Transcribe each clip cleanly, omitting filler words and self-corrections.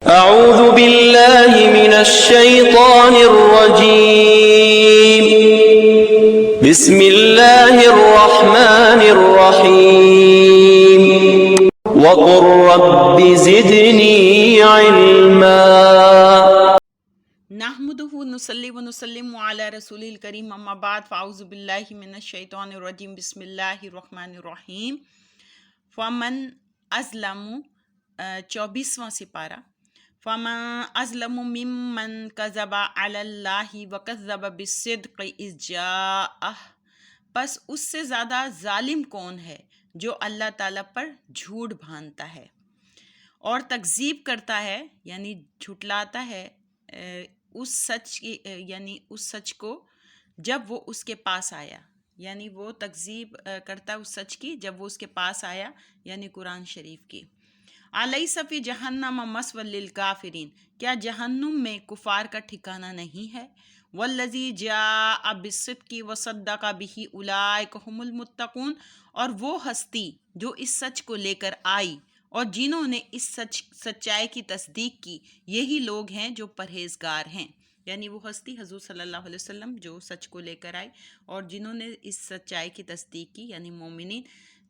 اعوذ باللہ من الشیطان الرجیم بسم اللہ الرحمن الرحیم وقل رب زدنی علما نحمده نصلی و نسلم علی رسول الکریم اما بعد فاعوذ باللہ من الشیطان الرجیم بسم اللہ الرحمن الرحیم فمن ازلم 24واں سپارہ فمن ازلم ممن کذب علی اللہ وکذب بالصدق اذ جاءہ، پس اس سے زیادہ ظالم کون ہے جو اللہ تعالیٰ پر جھوٹ باندھتا ہے اور تکذیب کرتا ہے، یعنی جھٹلاتا ہے اس سچ کو جب وہ اس کے پاس آیا، یعنی وہ تکذیب کرتا ہے اس سچ کی جب وہ اس کے پاس آیا، یعنی قرآن شریف کی۔ الیس فی جہنم مثوی للکافرین، کیا جہنم میں کفار کا ٹھکانہ نہیں ہے؟ والذی جاء بالصدق وصدق بہ اولئک ھم المتقون، اور وہ ہستی جو اس سچ کو لے کر آئی اور جنہوں نے اس سچائی کی تصدیق کی، یہی لوگ ہیں جو پرہیزگار ہیں۔ یعنی وہ ہستی حضور صلی اللہ علیہ وسلم جو سچ کو لے کر آئی اور جنہوں نے اس سچائی کی تصدیق کی، یعنی مومنین،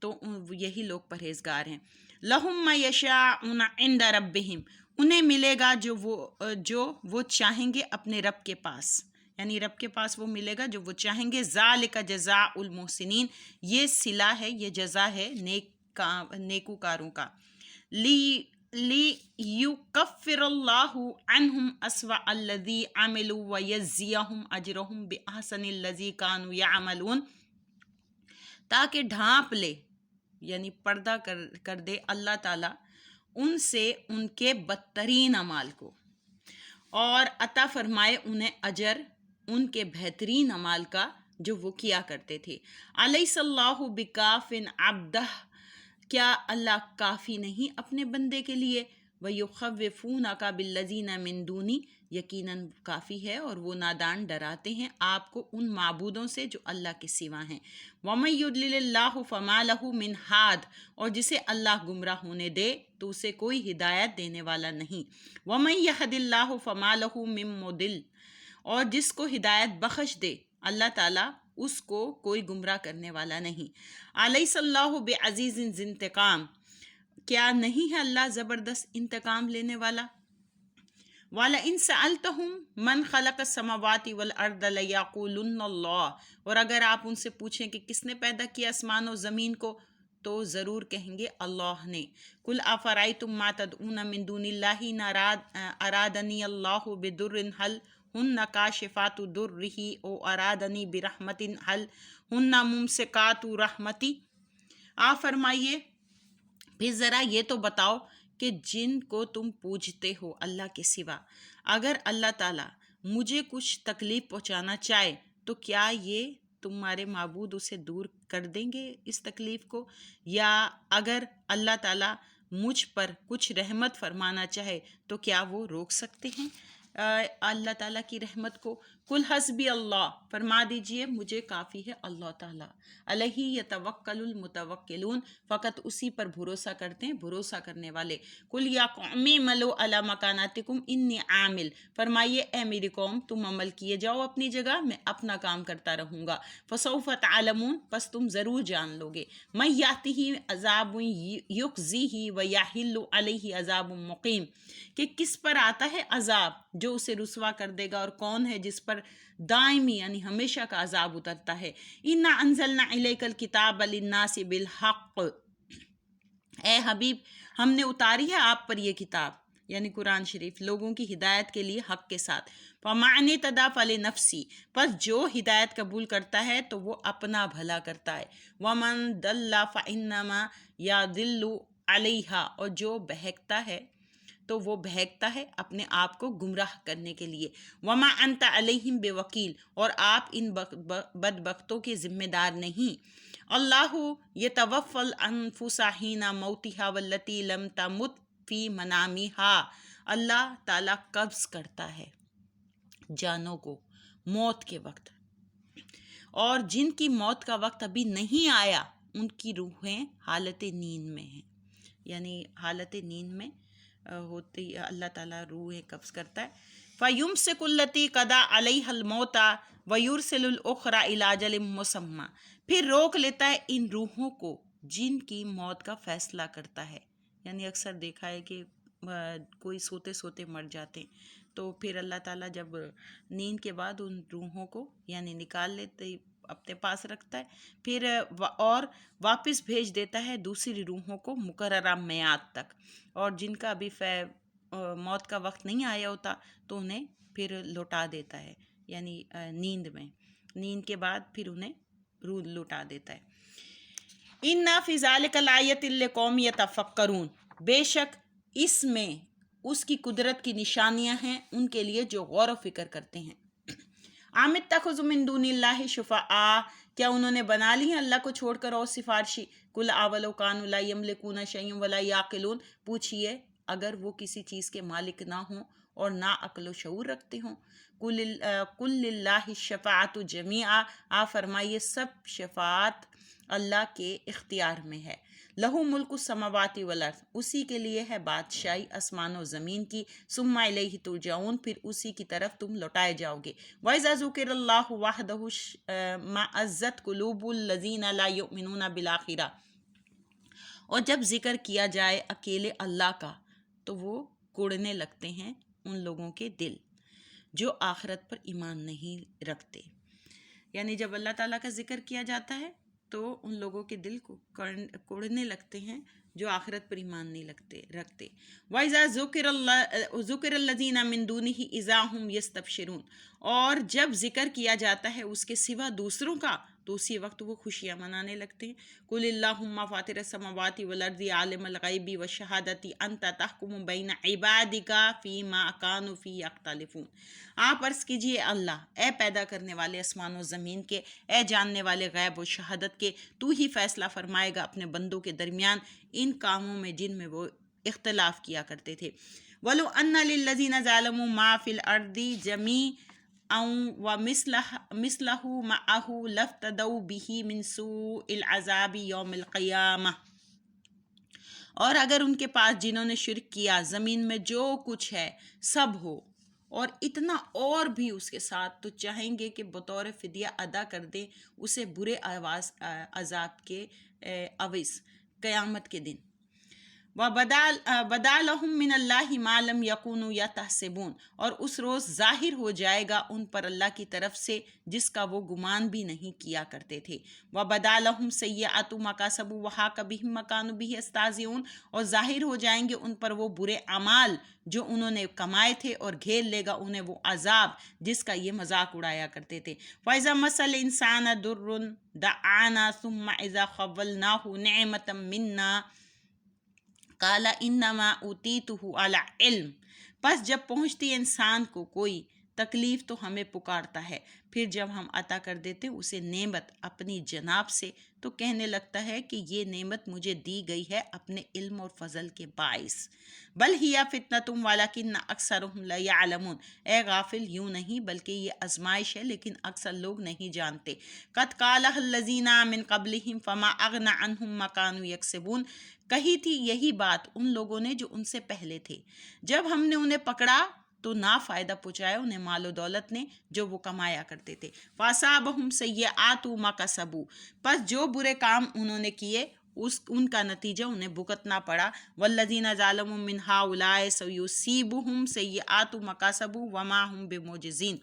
تو یہی لوگ پرہیزگار ہیں۔ لہم ما یشاءون عند ربہم، انہیں ملے گا جو وہ چاہیں گے اپنے رب کے پاس، یعنی رب کے پاس وہ ملے گا جو وہ چاہیں گے۔ ذالک جزاء المحسنین، یہ صلہ ہے، یہ جزا ہے نیکوکاروں کا۔ لیکفر اللہ عنہم اسوأ الذی عملوا ویجزیہم اجرہم باحسن الذی کانوا یعملون، تاکہ ڈھانپ لے، یعنی پردہ کر دے اللہ تعالیٰ ان سے ان کے بدترین اعمال کو، اور عطا فرمائے انہیں اجر ان کے بہترین اعمال کا جو وہ کیا کرتے تھے۔ الیس اللہ بکاف عبدہ، کیا اللہ کافی نہیں اپنے بندے کے لیے؟ وَيُخَوِّفُونَكَ بِالَّذِينَ مِن دُونِهِ، یقیناً کافی ہے اور وہ نادان ڈراتے ہیں آپ کو ان معبودوں سے جو اللہ کے سوا ہیں۔ وَمَن يُضْلِلِ اللَّهُ فَمَا لَهُ مِنْ هَادٍ، اور جسے اللہ گمراہ ہونے دے تو اسے کوئی ہدایت دینے والا نہیں۔ وَمَن يَهْدِ اللَّهُ فَمَا لَهُ مِن مُضِلٍّ، اور جس کو ہدایت بخش دے اللہ تعالیٰ اس کو کوئی گمراہ کرنے والا نہیں۔ الیس اللہ بعزیز ذی انتقام، کیا نہیں ہے اللہ زبردست انتقام لینے والا؟ وَلَئِن سَأَلْتَهُم مَّن خَلَقَ السَّمَاوَاتِ وَالْأَرْضَ لَيَقُولُنَّ اللَّهُ، اور اگر آپ ان سے پوچھیں کہ کس نے پیدا کیا آسمان و زمین کو، تو ضرور کہیں گے اللہ نے۔ قُلْ أَفَرَأَيْتُم مَّا تَدْعُونَ مِن دُونِ اللَّهِ إِنْ أَرَادَنِيَ اللَّهُ بِضُرٍّ هَلْ هُنَّ كَاشِفَاتُ ضُرِّهِ أَوْ أَرَادَنِي بِرَحْمَةٍ هَلْ هُنَّ مُمْسِكَاتُ رَحْمَتِي، آپ فرمائیے پھر ذرا یہ تو بتاؤ کہ جن کو تم پوجتے ہو اللہ کے سوا، اگر اللہ تعالیٰ مجھے کچھ تکلیف پہنچانا چاہے تو کیا یہ تمہارے معبود اسے دور کر دیں گے اس تکلیف کو؟ یا اگر اللہ تعالیٰ مجھ پر کچھ رحمت فرمانا چاہے تو کیا وہ روک سکتے ہیں اللہ تعالیٰ کی رحمت کو؟ قل حسبی اللہ، فرما دیجئے مجھے کافی ہے اللہ تعالیٰ۔ علیہ یتوکل المتوکلون، فقط اسی پر بھروسہ کرتے ہیں بھروسہ کرنے والے۔ قل یا قوم اعملوا علی مکانتکم انی عامل، فرمائیے اے میری قوم تم عمل کیے جاؤ اپنی جگہ، میں اپنا کام کرتا رہوں گا۔ فسوف تعلمون، پس تم ضرور جان لوگے۔ من یاتہ عذاب یخزیہ ویحل علیہ عذاب مقیم، کہ کس پر آتا ہے عذاب جو اسے رسوا کر دے گا، اور کون ہے جس پر دائمی یعنی ہمیشہ کا عذاب اترتا ہے۔ انا انزلنا الیک الکتاب للناس بالحق، اے حبیب ہم نے اتاری ہے آپ پر یہ کتاب یعنی قرآن شریف لوگوں کی ہدایت کے لیے حق کے ساتھ۔ فَمَنِ اهْتَدَىٰ فَلِنَفْسِهِ، پس جو ہدایت قبول کرتا ہے تو وہ اپنا بھلا کرتا ہے۔ وَمَن ضَلَّ فَإِنَّمَا يَضِلُّ عَلَيْهَا، اور جو بہکتا ہے تو وہ بہکتا ہے اپنے آپ کو گمراہ کرنے کے لیے۔ وَمَا أَنْتَ عَلَيْهِمْ بِوَكِيلٍ، اور آپ ان بدبختوں کے ذمہ دار نہیں۔ اللہ یتوفی الانفس حین موتها واللتی لم تمت فی منامها، اللہ تعالیٰ قبض کرتا ہے جانوں کو موت کے وقت، اور جن کی موت کا وقت ابھی نہیں آیا ان کی روحیں حالت نیند میں ہیں، یعنی حالت نیند میں ہوتی اللہ تعالیٰ روحیں قبض کرتا ہے. فَيُمْسِكُ الَّتِي قَضَىٰ عَلَيْهَا الْمَوْتَ وَيُرْسِلُ الْأُخْرَىٰ إِلَىٰ أَجَلٍ مُّسَمًّى، پھر روک لیتا ہے ان روحوں کو جن کی موت کا فیصلہ کرتا ہے. یعنی اکثر دیکھا ہے کہ کوئی سوتے سوتے مر جاتے ہیں، تو پھر اللہ تعالیٰ جب نیند کے بعد ان روحوں کو یعنی نکال لیتے اپنے پاس رکھتا ہے، پھر اور واپس بھیج دیتا ہے دوسری روحوں کو مقررہ میعاد تک، اور جن کا ابھی موت کا وقت نہیں آیا ہوتا تو انہیں پھر لوٹا دیتا ہے، یعنی نیند کے بعد پھر انہیں روح لوٹا دیتا ہے. اِنَّ فِي ذَلِكَ لَآیَةً لِقَوْمٍ یَتَفَکَّرُونَ، بے شک اس میں اس کی قدرت کی نشانیاں ہیں ان کے لیے جو غور و فکر کرتے ہیں. ام اتخذوا من دون اللہ شفعاء، کیا انہوں نے بنا لی ہیں اللہ کو چھوڑ کر اور سفارشی. قل اولو کانوا لا یملکون شیئا ولا یعقلون، پوچھئے اگر وہ کسی چیز کے مالک نہ ہوں اور نہ عقل و شعور رکھتے ہوں. قل للہ الشفاعۃ جمیعا، آپ فرمائیے سب شفاعت اللہ کے اختیار میں ہے. لہو ملک السماوات والارض، اسی کے لیے ہے بادشاہی آسمان و زمین کی. ثم الیہ ترجعون، پھر اسی کی طرف تم لوٹائے جاؤ گے. وَإِذَا ذُكِرَ اللَّهُ وَحْدَهُ اشْمَأَزَّتْ قُلُوبُ الَّذِينَ لَا يُؤْمِنُونَ بِالْآخِرَةِ، اور جب ذکر کیا جائے اکیلے اللہ کا تو وہ کوڑنے لگتے ہیں ان لوگوں کے دل جو آخرت پر ایمان نہیں رکھتے. یعنی جب اللہ تعالیٰ کا ذکر کیا جاتا ہے تو ان لوگوں کے دل کو کوڑنے لگتے ہیں جو آخرت پر ایمان نہیں رکھتے. وَإِذَا ذُكِرَ الَّذِينَ مِن دُونِهِ إِذَا هُمْ يَسْتَبْشِرُونَ، اور جب ذکر کیا جاتا ہے اس کے سوا دوسروں کا تو اسی وقت وہ خوشیاں منانے لگتے ہیں. قُلِ اللَّهُمَّ فَاطِرَ السَّمَاوَاتِ وَالْأَرْضِ عَالِمَ الْغَيْبِ وَالشَّهَادَةِ أَنْتَ تَحْكُمُ بَيْنَ عِبَادِكَ فِيمَا كَانُوا فِيهِ يَخْتَلِفُونَ. آپ عرض کیجئے اللہ، اے پیدا کرنے والے آسمان و زمین کے، اے جاننے والے غیب و شہادت کے، تو ہی فیصلہ فرمائے گا اپنے بندوں کے درمیان ان کاموں میں جن میں وہ اختلاف کیا کرتے تھے. وَلَوْ أَنَّ لِلَّذِينَ ظَلَمُوا مَا فِي الْأَرْضِ جَمِيعًا وَمِثْلَهُ مَعَهُ لَافْتَدَوْا بِهِ مِنْ سُوءِ الْعَذَابِ يَوْمِ الْقِيَامَةِ، اور اگر ان کے پاس جنہوں نے شرک کیا زمین میں جو کچھ ہے سب ہو اور اتنا اور بھی اس کے ساتھ، تو چاہیں گے کہ بطور فدیہ ادا کر دیں اسے برے عذاب کے عوض قیامت کے دن. وَبَدَا لَهُم مِّنَ اللَّهِ مَا لَمْ يَكُونُوا يَحْتَسِبُونَ، اور اس روز ظاہر ہو جائے گا ان پر اللہ کی طرف سے جس کا وہ گمان بھی نہیں کیا کرتے تھے. وَبَدَا لَهُمْ سَيِّئَاتُ مَا كَسَبُوا وَحَاقَ بِهِم مَّا كَانُوا بِهِ يَسْتَهْزِئُونَ، اور ظاہر ہو جائیں گے ان پر وہ برے اعمال جو انہوں نے کمائے تھے، اور گھیر لے گا انہیں وہ عذاب جس کا یہ مذاق اڑایا کرتے تھے. فَإِذَا مَسَّ الْإِنسَانَ ضُرٌّ دَعَانَا ثُمَّ إِذَا خَوَّلْنَاهُ نِعْمَةً مِنَّا قَالَ إِنَّمَا أُوتِيتُهُ عَلَىٰ عِلْمٍ، پس جب پہنچتی انسان کو کوئی تکلیف تو ہمیں پکارتا ہے، پھر جب ہم عطا کر دیتے اسے نعمت اپنی جناب سے تو کہنے لگتا ہے کہ یہ نعمت مجھے دی گئی ہے اپنے علم اور فضل کے باعث. بل ہی فتنۃ ولکن اکثرهم لا یعلمون، اے غافل یوں نہیں بلکہ یہ آزمائش ہے لیکن اکثر لوگ نہیں جانتے. قد قالها الذین من قبلهم فما اغنى عنهم ما كانوا یکسبون، کہی تھی یہی بات ان لوگوں نے جو ان سے پہلے تھے، جب ہم نے انہیں پکڑا تو نہ فائدہ پہنچایا انہیں مال و دولت نے جو وہ کمایا کرتے تھے. فَأَصَابَهُمْ سَيِّئَاتُ مَا كَسَبُوا، پس جو برے کام انہوں نے کیے ان کا نتیجہ انہیں بھگتنا پڑا. وَالَّذِينَ ظَلَمُوا مِنْ هَٰؤُلَاءِ سَيُصِيبُهُمْ سَيِّئَاتُ مَا كَسَبُوا وَمَا هُمْ بِمُعْجِزِينَ،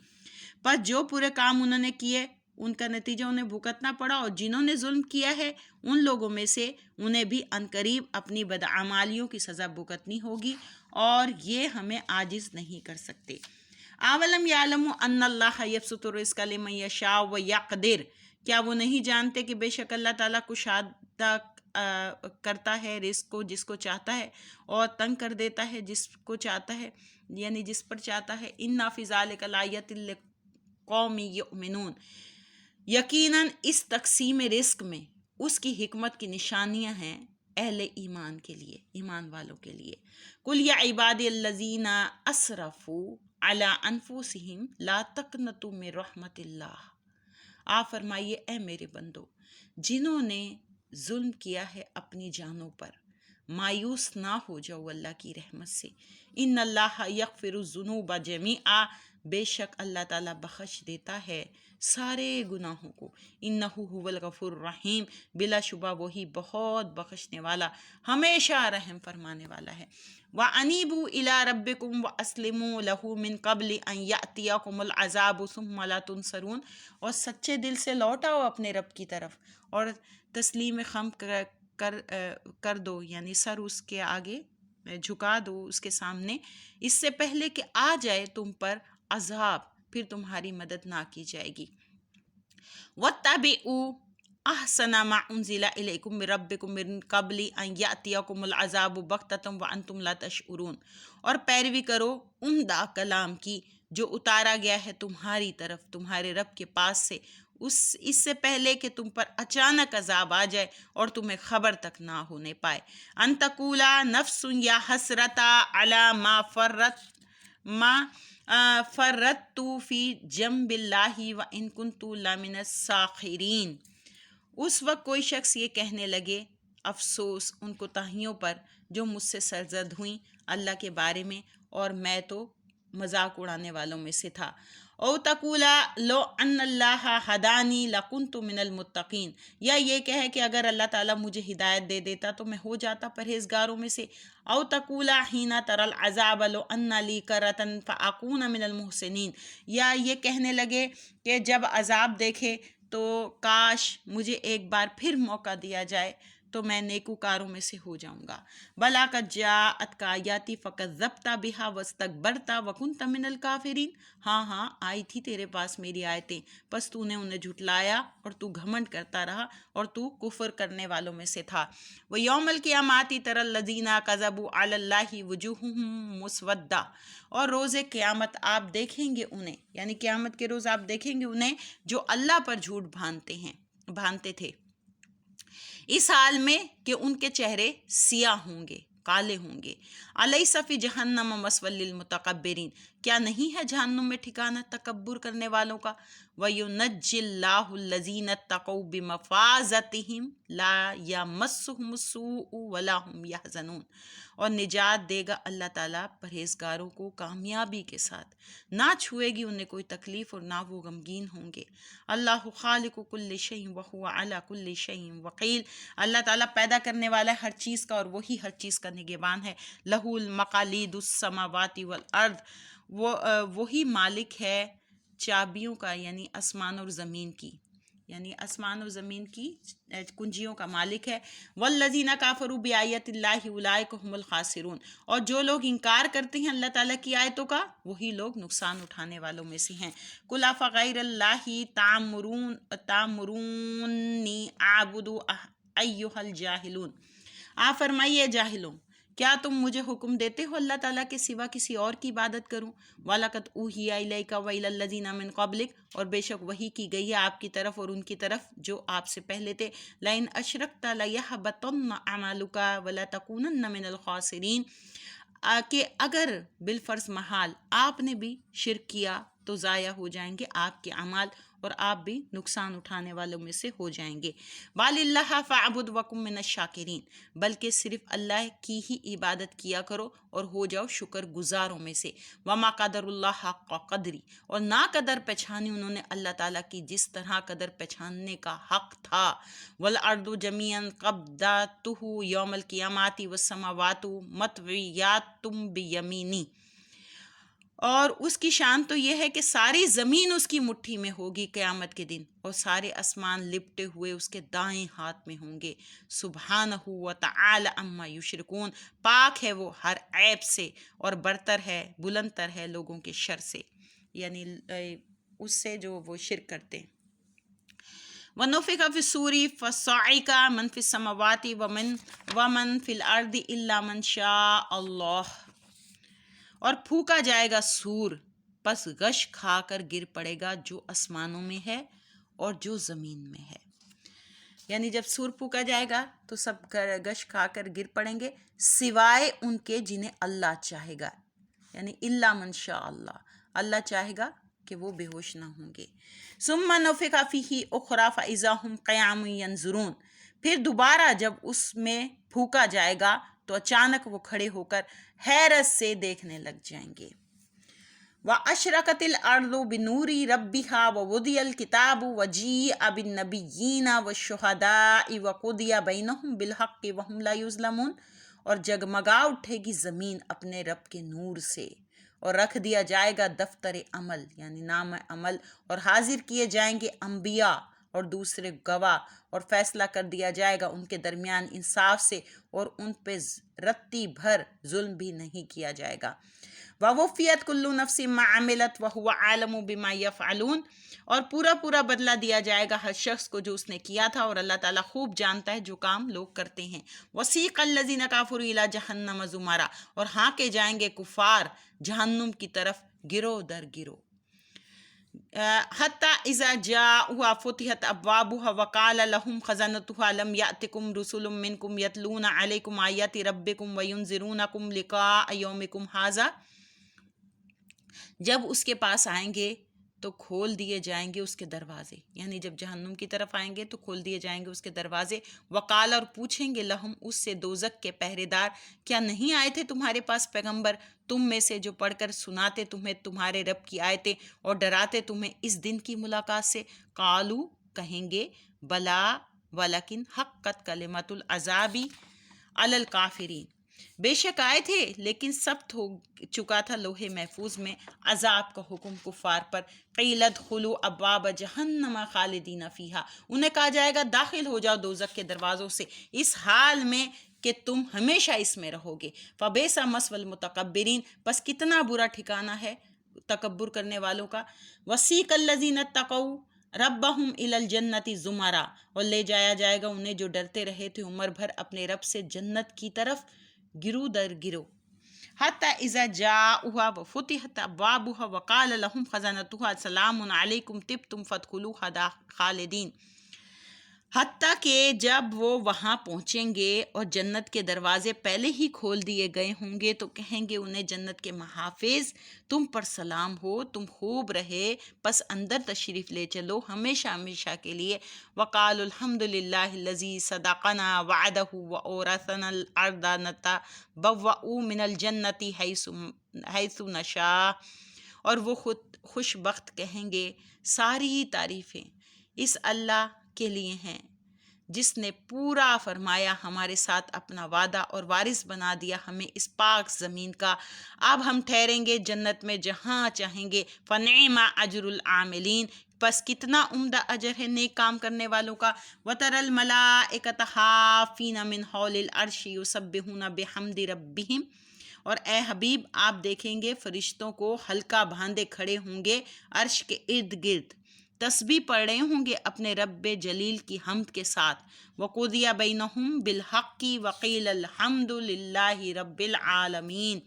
پس جو برے کام انہوں نے کیے ان کا نتیجہ انہیں بھگتنا پڑا، اور جنہوں نے ظلم کیا ہے ان لوگوں میں سے انہیں بھی عنقریب اپنی بدعمالیوں کی سزا بھگتنی ہوگی، اور یہ ہمیں عاجز نہیں کر سکتے. اولم یعلموا ان اللہ یبسط الرزق لمن یشاء ویقدر، کیا وہ نہیں جانتے کہ بے شک اللہ تعالیٰ کشادہ کرتا ہے رزق کو جس کو چاہتا ہے اور تنگ کر دیتا ہے جس کو چاہتا ہے، یعنی جس پر چاہتا ہے. ان فی ذلک لآیۃ لقوم یؤمنون، یقیناً اس تقسیم رزق میں اس کی حکمت کی نشانیاں ہیں اہل ایمان کے لیے، ایمان والوں کے لیے. قل یا عبادی الذین اسرفوا علی انفسہم لا تقنطوا من رحمت اللہ، آپ فرمائیے اے میرے بندو جنہوں نے ظلم کیا ہے اپنی جانوں پر، مایوس نہ ہو جاؤ اللہ کی رحمت سے۔ ان اللہ یغفر الذنوب جمیعا، بے شک اللہ تعالیٰ بخش دیتا ہے سارے گناہوں کو۔ انہ هو الغفور الرحیم، بلا شبہ وہی بہت بخشنے والا، ہمیشہ رحم فرمانے والا ہے۔ وَأَنِيبُوا إِلَىٰ رَبِّكُمْ وَأَسْلِمُوا لَهُ مِن قَبْلِ أَن يَأْتِيَكُمُ الْعَذَابُ ثُمَّ لَا تُنصَرُونَ، اور سچے دل سے لوٹ آؤ اپنے رب کی طرف اور تسلیم خم کر دو، یعنی سر اس کے آگے جھکا دو اس کے سامنے، اس سے پہلے کہ آ جائے تم پر عذاب، پھر تمہاری مدد نہ کی جائے گی۔ وَاتَّبِعُوا أَحْسَنَ مَا أُنزِلَ إِلَيْكُم مِّن رَّبِّكُم مِّن قَبْلِ أَن يَأْتِيَكُمُ الْعَذَابُ بَغْتَةً وَأَنتُمْ لَا تَشْعُرُونَ، اور پیروی کرو عمدہ کلام کی جو اتارا گیا ہے تمہاری طرف تمہارے رب کے پاس سے، اس سے پہلے کہ تم پر اچانک عذاب آ جائے اور تمہیں خبر تک نہ ہونے پائے۔ ان تقولا نفس یا حسرتا علی ما فرطت فی جنب اللہ وان کنت لمن الساخرین، اس وقت کوئی شخص یہ کہنے لگے افسوس ان کوتاہیوں پر جو مجھ سے سرزد ہوئیں اللہ کے بارے میں، اور میں تو مذاق اڑانے والوں میں سے تھا۔ او تقولا لو ان اللہ ہدانی لکنت من المتقین، یا یہ کہے کہ اگر اللہ تعالیٰ مجھے ہدایت دے دیتا تو میں ہو جاتا پرہیزگاروں میں سے۔ او تقولا حین تری العذاب لو ان لی کرۃ فاکون من المحسنین، یا یہ کہنے لگے کہ جب عذاب دیکھے تو کاش مجھے ایک بار پھر موقع دیا جائے تو میں نیکوکاروں میں سے ہو جاؤں گا۔ بلا قد جاءتک آیاتی فکذبت بہا واستکبرت وکنت من الکافرین، ہاں آئی تھی تیرے پاس میری آیتیں، پس تو نے انہیں جھٹلایا اور تو گھمنڈ کرتا رہا اور تو کفر کرنے والوں میں سے تھا۔ ویوم القیامۃ تری الذین کذبوا علی اللہ وجوہہم مسودہ، اور روز قیامت آپ دیکھیں گے انہیں، یعنی قیامت کے روز آپ دیکھیں گے انہیں جو اللہ پر جھوٹ بھانتے تھے، اس حال میں کہ ان کے چہرے سیاہ ہوں گے، کالے ہوں گے۔ الیس فی جہنم مثوی للمتکبرین، کیا نہیں ہے جہنم میں ٹھکانہ تکبر کرنے والوں کا۔ وینجی اللہ الذین اتقوا بمفازتہم لا یمسہم السوء ولا ہم یحزنون، اور نجات دے گا اللہ تعالیٰ پرہیزگاروں کو کامیابی کے ساتھ، نہ چھوئے گی انہیں کوئی تکلیف اور نہ وہ غمگین ہوں گے۔ اللہ خالق کل شیء وہو علی کل شیء وکیل، اللہ تعالیٰ پیدا کرنے والا ہے ہر چیز کا اور وہی ہر چیز کا نگہبان ہے۔ لہ المقالید السماوات والارض، وہی مالک ہے چابیوں کا، یعنی آسمان اور زمین کی، یعنی آسمان اور زمین کی کنجیوں کا مالک ہے۔ والذین کافروا بآیات اللہ اولئک هم الخاسرون، اور جو لوگ انکار کرتے ہیں اللہ تعالیٰ کی آیتوں کا وہی لوگ نقصان اٹھانے والوں میں سے ہیں۔ قل افغیر اللہ تأمرونی اعبد ایھا الجاہلون، آپ فرمائیے جاہلوں، کیا تم مجھے حکم دیتے ہو اللہ تعالیٰ کے سوا کسی اور کی عبادت کروں؟ وَلَقَدْ أُوحِيَ إِلَيْكَ وَإِلَى الَّذِينَ مِن قَبْلِكَ، اور بے شک وحی کی گئی ہے آپ کی طرف اور ان کی طرف جو آپ سے پہلے تھے۔ لَئِنْ أَشْرَكْتَ لَيَحْبَطَنَّ عَمَلُكَ وَلَتَكُونَنَّ مِنَ الْخَاسِرِينَ، کہ اگر بالفرض محال آپ نے بھی شرک کیا تو ضائع ہو جائیں گے آپ کے اعمال اور آپ بھی نقصان اٹھانے والوں میں سے ہو جائیں گے۔ بَلِ اللَّهَ فَاعْبُدْ وَكُن مِّنَ الشَّاكِرِينَ، بلکہ صرف اللہ کی ہی عبادت کیا کرو اور ہو جاؤ شکر گزاروں میں سے۔ وَمَا قَدَرُ اللَّهَ حَقَّ قَدْرِهِ، اور نہ قدر پہچانی انہوں نے اللہ تعالیٰ کی جس طرح قدر پہچاننے کا حق تھا۔ وَالْأَرْضُ جَمِيعًا قَبْضَتُهُ يَوْمَ الْقِيَامَةِ وَالسَّمَاوَاتُ مَطْوِيَّاتٌ بِيَمِينِهِ، اور اس کی شان تو یہ ہے کہ ساری زمین اس کی مٹھی میں ہوگی قیامت کے دن، اور سارے آسمان لپٹے ہوئے اس کے دائیں ہاتھ میں ہوں گے۔ سبحانہ وتعالی عما یشرکون، پاک ہے وہ ہر عیب سے اور برتر ہے، بلندتر ہے لوگوں کے شر سے، یعنی اس سے جو وہ شرک کرتے ہیں۔ وَنُفِخَ فِي الصُّورِ فَصَعِقَ مَن فِي السَّمَاوَاتِ وَمَن فِي الْأَرْضِ إِلَّا مَن شَاءَ اللَّهُ، اور پھونکا جائے گا سور، پس غش کھا کر گر پڑے گا جو آسمانوں میں ہے اور جو زمین میں ہے۔ یعنی جب سور پھونکا جائے گا تو سب غش کھا کر گر پڑیں گے سوائے ان کے جنہیں اللہ چاہے گا، یعنی الا من شاء اللہ، اللہ چاہے گا کہ وہ بے ہوش نہ ہوں گے۔ ثم نفخ فیہ اخری فاذا هم قیام ینظرون، پھر دوبارہ جب اس میں پھونکا جائے گا تو اچانک وہ کھڑے ہو کر حیرت سے دیکھنے لگ جائیں گے۔ وَأَشْرَقَتِ الْأَرْضُ بِنُورِ رَبِّهَا وَوُضِعَ الْكِتَابُ وَجِيءَ بِالنَّبِيِّينَ وَالشُّهَدَاءِ وَقُضِيَ بَيْنَهُم بِالْحَقِّ وَهُمْ لَا يُظْلَمُونَ، اور جگمگا اٹھے گی زمین اپنے رب کے نور سے، اور رکھ دیا جائے گا دفتر عمل یعنی نام عمل، اور حاضر کیے جائیں گے انبیاء اور دوسرے گواہ، اور فیصلہ کر دیا جائے گا ان کے درمیان انصاف سے، اور ان پہ رتی بھر ظلم بھی نہیں کیا جائے گا۔ وَوُفِّيَتْ كُلُّ نَفْسٍ مَّا عَمِلَتْ وَهُوَ عَالِمٌ بِمَا يَفْعَلُونَ، اور پورا بدلہ دیا جائے گا ہر شخص کو جو اس نے کیا تھا، اور اللہ تعالیٰ خوب جانتا ہے جو کام لوگ کرتے ہیں۔ وَسِيقَ الَّذِينَ كَفَرُوا إِلَىٰ جَهَنَّمَ زُمَرًا، اور ہانکے جائیں گے کفار جہنم کی طرف گروہ در گروہ۔ حتیٰ اذا جاءوها فتحت ابوابها وقال لهم خزنتها لم يأتكم رسل منكم يتلون عليكم آيات ربكم وينذرونكم لقاء يومكم هذا، جب اس کے پاس آئیں گے تو کھول دیے جائیں گے اس کے دروازے، یعنی جب جہنم کی طرف آئیں گے تو کھول دیے جائیں گے اس کے دروازے۔ وقال، اور پوچھیں گے لہم اس سے دوزخ کے پہرے دار، کیا نہیں آئے تھے تمہارے پاس پیغمبر تم میں سے جو پڑھ کر سناتے تمہیں تمہارے رب کی آیتیں اور ڈراتے تمہیں اس دن کی ملاقات سے؟ قالو، کہیں گے بلا ولکن حقت کلمۃ العذاب علی الکافرین، بے شک آئے تھے لیکن ثبت ہو چکا تھا لوح محفوظ میں عذاب کا حکم کفار پر۔ قیل ادخلوا ابواب جہنم خالدین فیہا، انہیں کہا جائے گا داخل ہو جاؤ دوزخ کے دروازوں سے اس حال میں کہ تم ہمیشہ اس میں رہو گے۔ فبئس مثوى المتکبرین، پس کتنا برا ٹھکانہ ہے تکبر کرنے والوں کا۔ وسیق الذین اتقوا ربہم الی الجنۃ زمرا، اور لے جایا جائے گا انہیں جو ڈرتے رہے تھے عمر بھر اپنے رب سے جنت کی طرف گروہ در گروہ۔ حتی اذا جاءوها وفتحت ابوابها وقال لهم خزنتها سلام علیکم طبتم فادخلوها خالدین، حتیٰ کہ جب وہ وہاں پہنچیں گے اور جنت کے دروازے پہلے ہی کھول دیے گئے ہوں گے تو کہیں گے انہیں جنت کے محافظ تم پر سلام ہو، تم خوب رہے، پس اندر تشریف لے چلو ہمیشہ ہمیشہ کے لیے۔ وقالوا الحمد للہ الذی صدقنا وعدہ وأورثنا الارض نتبوأ من الجنۃ حیث نشاء، اور وہ خود خوش بخت کہیں گے ساری تعریفیں اس اللہ کے لیے ہیں جس نے پورا فرمایا ہمارے ساتھ اپنا وعدہ اور وارث بنا دیا ہمیں اس پاک زمین کا، اب ہم ٹھہریں گے جنت میں جہاں چاہیں گے۔ فنعم اجر العاملین، پس کتنا عمدہ اجر ہے نیک کام کرنے والوں کا۔ وَتَرَى الْمَلَائِكَةَ حَافِّينَ مِنْ حَوْلِ الْعَرْشِ يُسَبِّحُونَ بِحَمْدِ رَبِّهِمْ، اور اے حبیب آپ دیکھیں گے فرشتوں کو حلقہ باندھے کھڑے ہوں گے عرش کے ارد گرد، تسبیح پڑھ رہے ہوں گے اپنے رب جلیل کی حمد کے ساتھ۔ وَقُضِيَ بَيْنَهُم بِالْحَقِّ وَقِيلَ الْحَمْدُ لِلَّهِ رَبِّ الْعَالَمِينَ،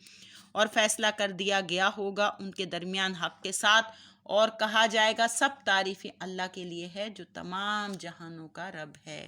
اور فیصلہ کر دیا گیا ہوگا ان کے درمیان حق کے ساتھ، اور کہا جائے گا سب تعریفیں اللہ کے لیے ہے جو تمام جہانوں کا رب ہے۔